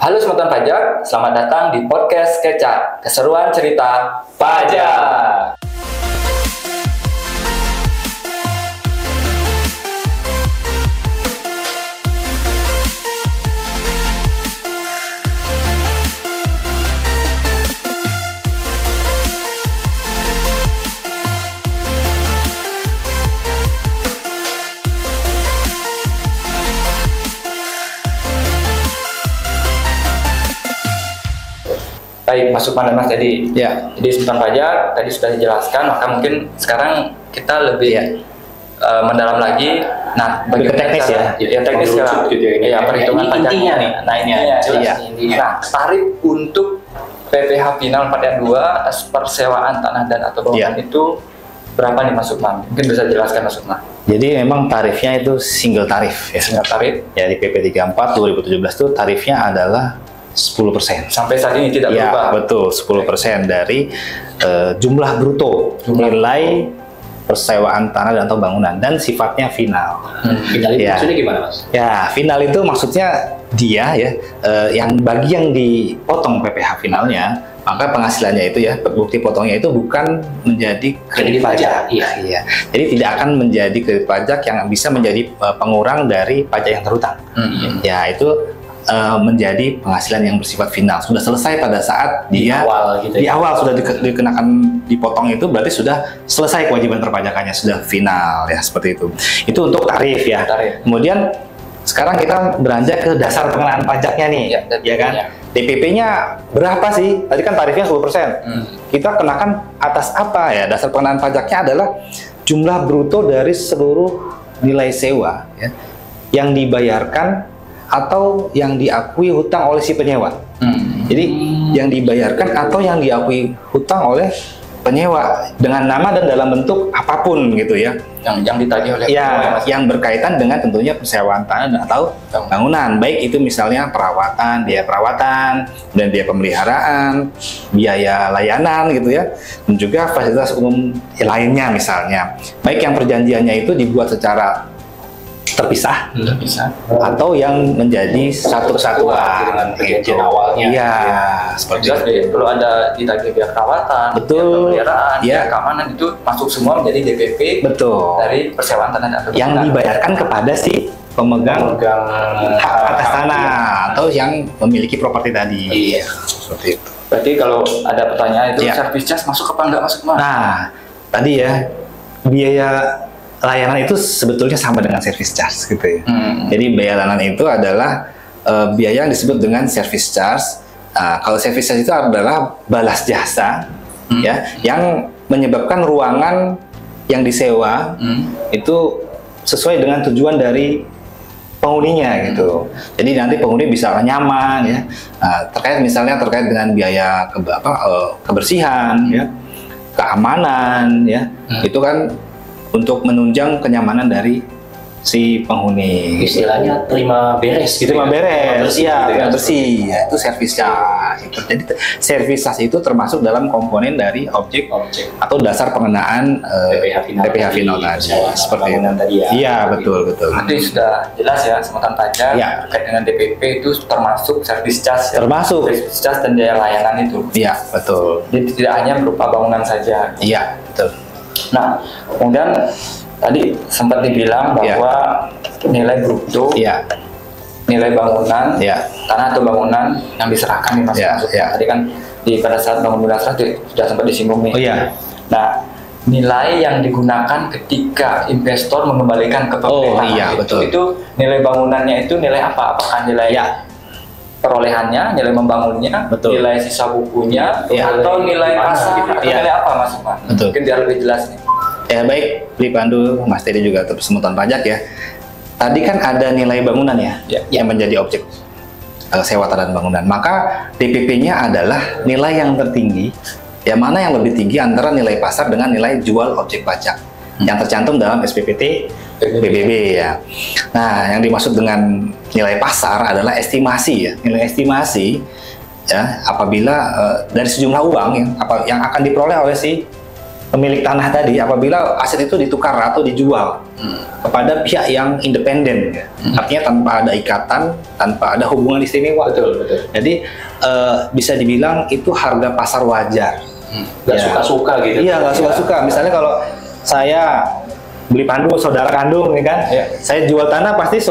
Halo Sobat Pajak, selamat datang di podcast Kecap, keseruan cerita pajak. Baik, masuk mana Mas tadi? Ya. Jadi Sobat Pajak tadi sudah dijelaskan, maka mungkin sekarang kita lebih mendalam lagi. Nah, lebih teknis ya. Ya teknis gitu ya, perhitungan pajaknya intinya nih. Nah, ini ya. Nah, tarif untuk PPh final pada 2 persewaan tanah dan atau bangunan itu berapa nih Mas Sukman? Mungkin bisa jelaskan Mas Sukman. Jadi memang tarifnya itu single tarif ya. Single tarif. Ya di PP 34 2017 itu tarifnya adalah 10%. Sampai saat ini tidak berubah. Ya, betul, 10% dari jumlah bruto nilai persewaan tanah dan atau bangunan dan sifatnya final. Final itu Ya. maksudnya gimana, Mas? Ya, final itu maksudnya dia ya yang bagi yang dipotong PPh finalnya, maka penghasilannya itu ya, bukti potongnya itu bukan menjadi kredit pajak. Iya. Jadi tidak akan menjadi kredit pajak yang bisa menjadi pengurang dari pajak yang terhutang. Ya, itu menjadi penghasilan yang bersifat final, sudah selesai pada saat dia di awal sudah dikenakan dipotong, itu berarti sudah selesai kewajiban perpajakannya, sudah final ya, seperti itu. Itu untuk tarif ya. Kemudian sekarang kita beranjak ke dasar pengenaan pajaknya nih, ya kan? DPP-nya berapa sih? Tadi kan tarifnya 10%. Kita kenakan atas apa ya? Dasar pengenaan pajaknya adalah jumlah bruto dari seluruh nilai sewa ya, yang dibayarkan atau yang diakui hutang oleh si penyewa. Jadi yang dibayarkan atau yang diakui hutang oleh penyewa dengan nama dan dalam bentuk apapun gitu ya. Yang ditagih oleh penyewa, yang berkaitan dengan tentunya persewaan tanah atau bangunan. Baik itu misalnya perawatan, biaya perawatan, dan biaya pemeliharaan, biaya layanan gitu ya. Dan juga fasilitas umum lainnya misalnya. Baik yang perjanjiannya itu dibuat secara terpisah atau yang menjadi satu kesatuan dengan perjanjian awalnya. Iya, seperti itu. Kalau ada ditagih biaya perawatan, betul, biaya pemeliharaan, biaya keamanan, itu masuk semua menjadi DPP. Betul. Dari persewaan tanah dan yang dibayarkan kepada si pemegang hak atas tanah atau yang memiliki properti tadi. Iya, seperti itu. Berarti kalau ada pertanyaan itu service charge masuk apa enggak masuk, Mas? Nah, tadi ya biaya layanan itu sebetulnya sama dengan service charge gitu ya. Jadi biaya layanan itu adalah biaya yang disebut dengan service charge. Kalau service charge itu adalah balas jasa ya, yang menyebabkan ruangan yang disewa itu sesuai dengan tujuan dari penghuninya gitu. Jadi nanti penghuni bisa nyaman ya. Terkait dengan biaya kebersihan ya, keamanan ya. Itu kan untuk menunjang kenyamanan dari si penghuni. Istilahnya terima beres gitu. Terima beres, iya, bersih. Ya, itu service charge. Jadi service charge itu termasuk dalam komponen dari objek atau dasar pengenaan PPh final tadi. Seperti itu. Iya, betul. Nanti sudah jelas ya, Sobat Pajak terkait dengan DPP itu termasuk service charge. Termasuk service charge dan biaya layanan itu. Iya, betul. Jadi tidak hanya berupa bangunan saja. Iya, betul. Nah, kemudian tadi sempat dibilang bahwa nilai bruto, nilai bangunan, tanah atau bangunan yang diserahkan nih Mas. Tadi kan pada saat bangunan serah sudah sempat disinggung nih. Nah, nilai yang digunakan ketika investor mengembalikan ke PPh itu nilai bangunannya itu nilai apa? Apakah nilai perolehannya, nilai membangunnya, nilai sisa bukunya, atau nilai pasar, atau nilai apa Mas? Mungkin biar lebih jelas nih. Ya baik, Bli Pandu, Mas Teddy juga Semutan Pajak ya. Tadi kan ada nilai bangunan yang menjadi objek sewa tanah dan bangunan. Maka DPP-nya adalah nilai yang tertinggi, yang mana yang lebih tinggi antara nilai pasar dengan nilai jual objek pajak yang tercantum dalam SPPT PBB ya. Nah, yang dimaksud dengan nilai pasar adalah estimasi ya, nilai estimasi ya apabila dari sejumlah uang yang akan diperoleh oleh si pemilik tanah tadi apabila aset itu ditukar atau dijual kepada pihak yang independen, ya. Artinya tanpa ada ikatan, tanpa ada hubungan istimewa. Betul. Jadi bisa dibilang itu harga pasar wajar. Nggak suka-suka gitu. Iya, nggak suka-suka. Misalnya kalau saya beli pandu saudara kandung, ya kan? Saya jual tanah pasti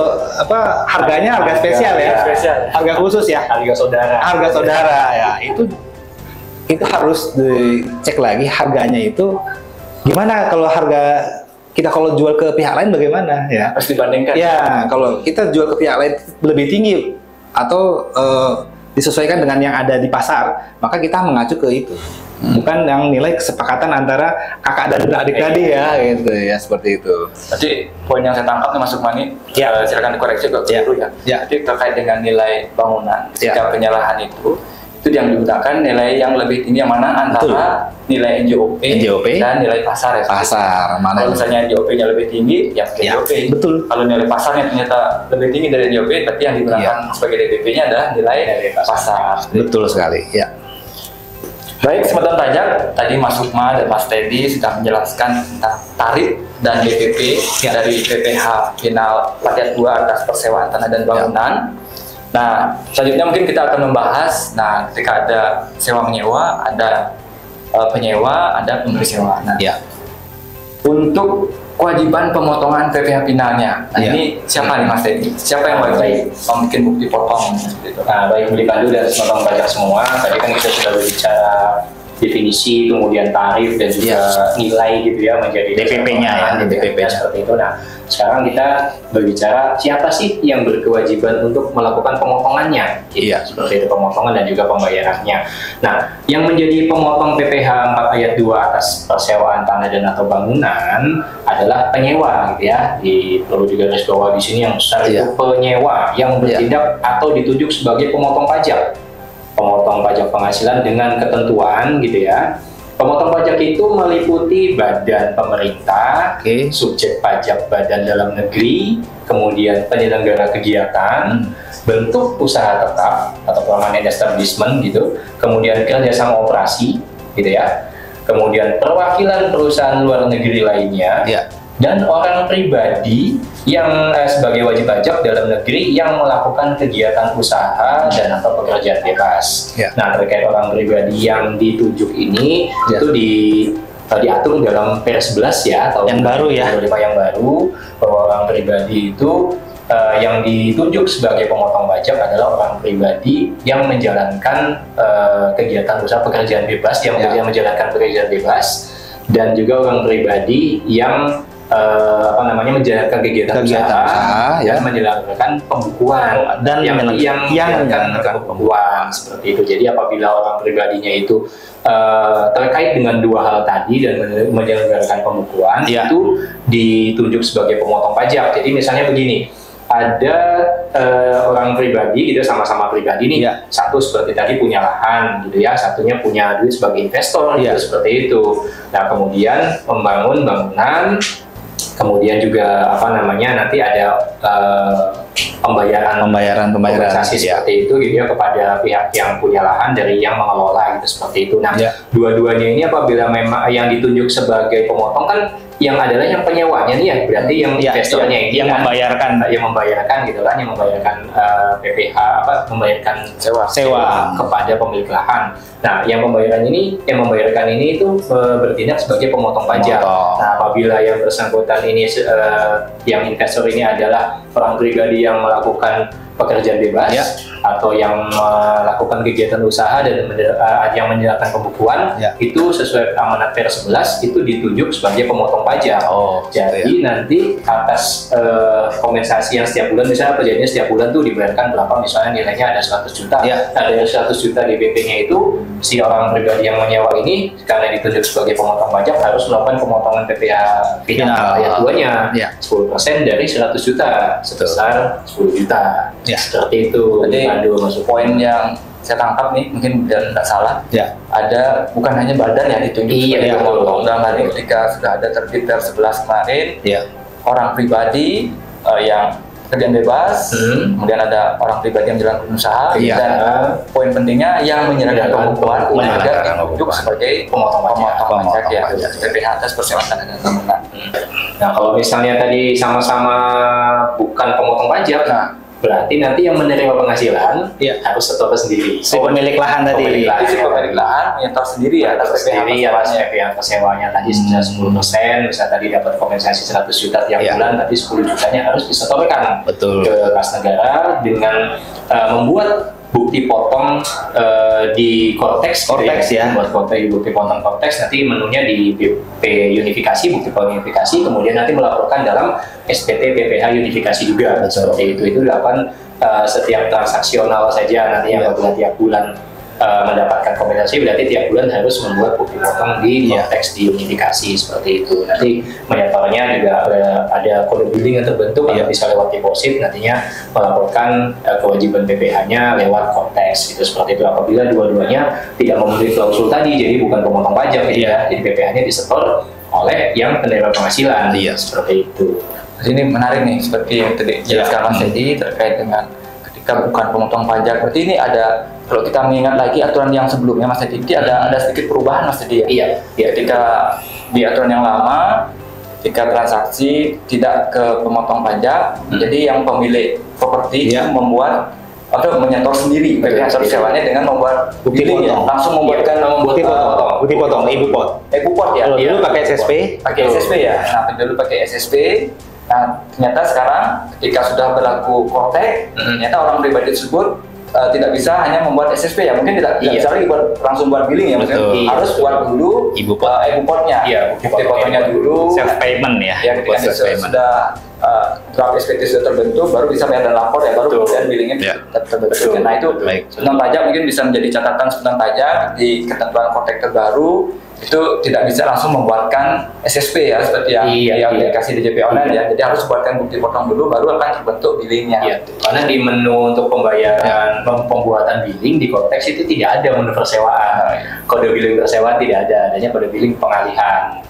harganya harga spesial ya. Harga khusus ya. Harga saudara ya. Itu harus dicek lagi harganya itu gimana. Kalau harga kita kalau jual ke pihak lain bagaimana ya? Harus dibandingkan. Ya, kalau kita jual ke pihak lain lebih tinggi atau disesuaikan dengan yang ada di pasar, maka kita mengacu ke itu. Bukan yang nilai kesepakatan antara kakak dan adik tadi ya, gitu ya, seperti itu. Jadi poin yang saya tangkap nih Mas Sukmani, silakan dikoreksi kalau keliru ya. Jadi terkait dengan nilai bangunan, jika penyerahan itu yang digunakan nilai yang lebih tinggi yang mana antara nilai NJOP dan nilai pasar ya. Pasar. Mana kalau misalnya NJOP-nya lebih tinggi, ya NJOP. Betul. Kalau nilai pasarnya ternyata lebih tinggi dari NJOP, berarti yang digunakan sebagai DPP-nya adalah nilai pasar. Betul sekali. Ya. Baik, kesempatan pajak tadi Mas Sukma dan Mas Teddy sudah menjelaskan tentang tarif dan DPP dari PPH Final Rakyat 2 atas persewaan tanah dan bangunan. Nah, selanjutnya mungkin kita akan membahas, ketika ada sewa menyewa, ada penyewa, ada pemberi sewa. Nah, untuk kewajiban pemotongan PPH finalnya, ini siapa nih Mas Teddy? Siapa yang wajib membuat bukti potong? Nah, baik beli pandu dan pemotongan pajak semua. Tadi kan kita sudah berbicara definisi, kemudian tarif dan juga nilai gitu ya menjadi DPP-nya ya, DPP seperti itu. Nah, sekarang kita berbicara siapa sih yang berkewajiban untuk melakukan pemotongannya, seperti itu, pemotongan dan juga pembayarannya. Nah, yang menjadi pemotong PPH 4 ayat 2 atas persewaan tanah dan atau bangunan adalah penyewa gitu ya. Perlu juga garis bawah di sini yang besar itu penyewa yang bertindak atau ditunjuk sebagai pemotong pajak. Pemotong pajak penghasilan dengan ketentuan gitu ya. Pemotong pajak itu meliputi badan pemerintah, subjek pajak badan dalam negeri, kemudian penyelenggara kegiatan, bentuk usaha tetap atau permanent establishment gitu, kemudian kerjasama operasi gitu ya, kemudian perwakilan perusahaan luar negeri lainnya, dan orang pribadi yang sebagai wajib pajak dalam negeri yang melakukan kegiatan usaha dan atau pekerjaan bebas. Nah, terkait orang pribadi yang ditunjuk ini itu diatur dalam Pers 11 ya, atau yang baru ya, yang baru, bahwa orang pribadi itu yang ditunjuk sebagai pemotong pajak adalah orang pribadi yang menjalankan kegiatan usaha pekerjaan bebas, yang menjalankan pekerjaan bebas, dan juga orang pribadi yang menjalankan kegiatan usaha dan menjalankan pembukuan dan yang menjalankan pembukuan seperti itu. Jadi apabila orang pribadinya itu terkait dengan dua hal tadi dan menjalankan pembukuan, itu ditunjuk sebagai pemotong pajak. Jadi misalnya begini, ada orang pribadi gitu, sama-sama pribadi nih, satu seperti tadi punya lahan gitu ya, satunya punya duit sebagai investor gitu, seperti itu. Nah, kemudian membangun bangunan, kemudian juga nanti ada pembayaran kompensasi seperti itu gitu ya kepada pihak yang punya lahan dari yang mengelola gitu, seperti itu. Nah, dua-duanya ini apabila memang yang ditunjuk sebagai pemotong kan yang adalah yang penyewanya nih ya, berarti yang investornya ini yang membayarkan gitu kan, yang membayarkan PPH membayarkan sewa kepada pemilik lahan. Nah, yang membayarkan ini itu bertindak sebagai pemotong pajak. Nah, apabila yang bersangkutan ini yang investor ini adalah orang pribadi yang melakukan pekerjaan bebas atau yang melakukan kegiatan usaha dan yang menjalankan pembukuan, itu sesuai amanat Pers 11 itu ditunjuk sebagai pemotong pajak. Jadi nanti atas kompensasi yang setiap bulan, misalnya perjanjiannya setiap bulan tuh dibayarkan berapa, misalnya nilainya ada 100 juta. Dari 100 juta DPP-nya itu si orang pribadi yang menyewa ini karena ditunjuk sebagai pemotong pajak harus melakukan pemotongan PPH final ayat 2-nya 10% dari 100 juta sebesar 10 juta. Seperti itu. Jadi poin yang saya tangkap nih, mungkin dan tidak salah, ada bukan hanya badan yang ditunjuk sebagai pemotong. Dalam hal ini ketika sudah ada terbit Pers 11 kemarin, orang pribadi yang pekerjaan bebas, kemudian ada orang pribadi yang menjalankan usaha, dan poin pentingnya yang menyerahkan pembukuan agar ditunjuk sebagai pemotong pajak ya, PPh atas persewaan tanah dan bangunan. Nah, kalau misalnya tadi sama-sama bukan pemotong pajak, berarti nanti yang menerima penghasilan harus setor sendiri. Si pemilik lahan tadi. Si pemilik lahan menyetor sendiri ya atas PPh persewanya tadi sebesar 10%, misalnya tadi dapat kompensasi 100 juta tiap bulan, tadi 10 jutanya harus disetorkan ke kas negara dengan membuat bukti potong di Kortex ya, buat bukti potong Kortex, nanti menunya di BP unifikasi, bukti potong unifikasi, kemudian nanti melaporkan dalam SPT PPh unifikasi juga. Seperti itu dilakukan setiap transaksional saja nanti yang apabila tiap bulan mendapatkan kompensasi, berarti tiap bulan harus membuat bukti potong di Kortex di unifikasi, seperti itu. Nanti menyetornya juga ada kode billing yang terbentuk, yang bisa lewat deposit, nantinya melaporkan kewajiban PPh-nya lewat Kortex, gitu, seperti itu. Apabila dua-duanya tidak memenuhi klausul tadi, jadi bukan pemotong pajak, jadi PPh-nya disetor oleh yang penerima penghasilan, seperti itu. Ini menarik nih, seperti yang tadi jelaskan Mas Teddy terkait dengan ketika bukan pemotong pajak. Berarti ini ada, kalau kita mengingat lagi aturan yang sebelumnya Mas Teddy, ada sedikit perubahan Mas Teddy ya? Ketika di aturan yang lama, ketika transaksi tidak ke pemotong pajak, jadi yang pemilik properti membuat atau menyetor sendiri PPh persewanya dengan membuat bukti potong, langsung membuatkan bukti potong ibu pot ya. Kalau dulu pakai SSP, ya. Nah, dulu pakai SSP. Nah, ternyata sekarang ketika sudah berlaku Kortex, ternyata orang pribadi tersebut tidak bisa hanya membuat SSP ya, mungkin tidak bisa lagi langsung buat billing ya, harus buat dulu ibu potnya, bukti potongnya dulu, self payment ya. Ketika sudah draft SPT sudah terbentuk, baru bisa bayar dan lapor ya, baru kemudian billingnya terbentuk. Nah itu sembunyian pajak mungkin bisa menjadi catatan sembunyian pajak di ketentuan Kortex terbaru, itu tidak bisa langsung membuatkan SSP ya, seperti yang di aplikasi DJP online ya. Jadi harus buatkan bukti potong dulu, baru akan terbentuk billingnya. Karena di menu untuk pembayaran pembuatan billing di Kortex itu tidak ada menu persewaan, kode billing persewaan tidak ada, adanya kode billing pengalihan.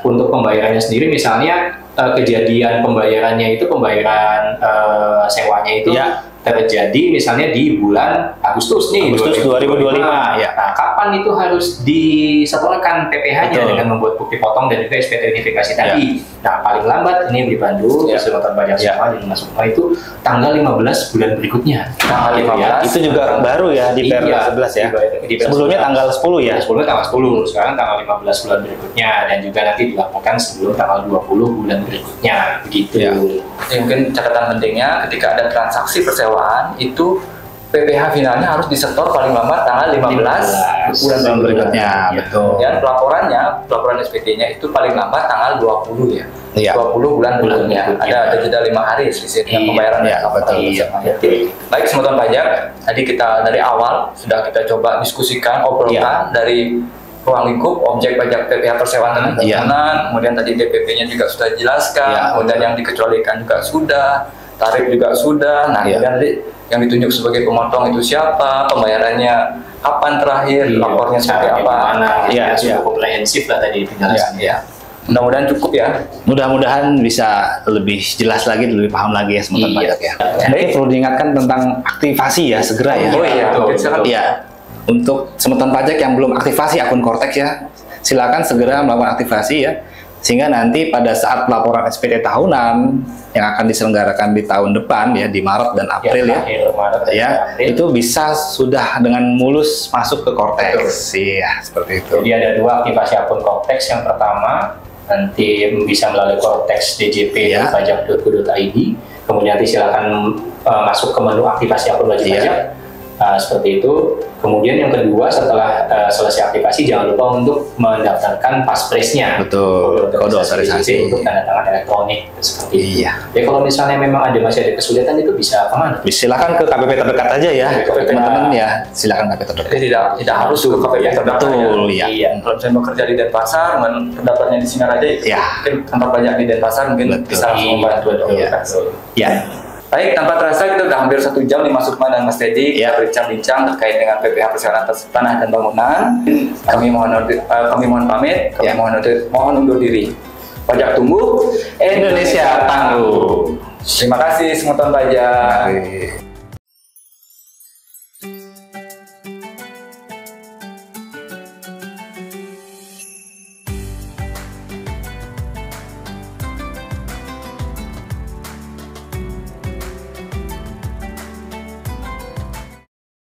Untuk pembayarannya sendiri, misalnya kejadian pembayarannya itu pembayaran sewanya itu terjadi misalnya di bulan Agustus 2025 ya. Nah, kapan itu harus disetorkan PPh-nya dengan membuat bukti potong dan juga SPT unifikasi tadi. Nah, paling lambat ini dibantu Setoran Pajak Sewa di Masuk itu tanggal 15 bulan berikutnya. Tanggal 15 itu juga baru ya di PPh 11 ya. Sebelumnya tanggal 10 ya. Sebelumnya tanggal 10, sekarang tanggal 15 bulan berikutnya, dan juga nanti dilaporkan sebelum tanggal 20 bulan berikutnya, begitu. Jadi mungkin catatan pentingnya ketika ada transaksi persewaan itu PPh finalnya harus disetor paling lambat tanggal 15 bulan berikutnya. Dan pelaporan SPT-nya itu paling lambat tanggal 20 ya. 20 bulan berikutnya. Ada jeda 5 hari selisih dengan pembayaran. Baik, Sembunyian Pajak, tadi kita dari awal sudah kita coba diskusikan, obrolkan dari ruang lingkup objek pajak PPh persewaan tanah dan bangunan, kemudian tadi DPP-nya juga sudah dijelaskan, kemudian yang dikecualikan juga sudah, tarif juga sudah. Nah, kemudian yang ditunjuk sebagai pemotong itu siapa, pembayarannya kapan terakhir, lapornya seperti apa. Cukup komprehensif lah tadi penjelasannya. Mudah-mudahan cukup ya. Mudah-mudahan bisa lebih jelas lagi, lebih paham lagi ya Sembunyian Pajak ya. Mungkin perlu diingatkan tentang aktivasi ya segera ya. Untuk Sembunyian Pajak yang belum aktivasi akun Kortex ya, silakan segera melakukan aktivasi ya, sehingga nanti pada saat laporan SPT tahunan yang akan diselenggarakan di tahun depan ya, di Maret dan April itu bisa sudah dengan mulus masuk ke Kortex. Iya, seperti itu. Jadi ada 2 aktivasi akun Kortex. Yang pertama nanti bisa melalui Kortex djp.pajak.go.id, kemudian nanti silakan masuk ke menu aktivasi akun wajib pajak. Seperti itu. Kemudian yang kedua, setelah selesai aktivasi, jangan lupa untuk mendaftarkan paspresnya. Betul. Kode otorisasi untuk tanda tangan elektronik seperti itu. Jadi kalau misalnya memang masih ada kesulitan, itu bisa kemana? Silakan ke KPP terdekat aja ya, teman-teman ya. Silakan KPP terdekat. Jadi tidak harus ke KPP terdekat. Betul ya. Kalau misalnya bekerja di Denpasar, pendaftarnya di Sinar aja. Mungkin kantor pajak di Denpasar mungkin bisa membantu. Baik, tanpa terasa kita sudah hampir 1 jam nih Mas Sukma dan Mas Teddy berbincang-bincang terkait dengan PPh persewaan atas tanah dan bangunan. Kami mohon pamit, mohon undur diri. Pajak tumbuh, Indonesia tangguh. Terima kasih Senggoton Pajak.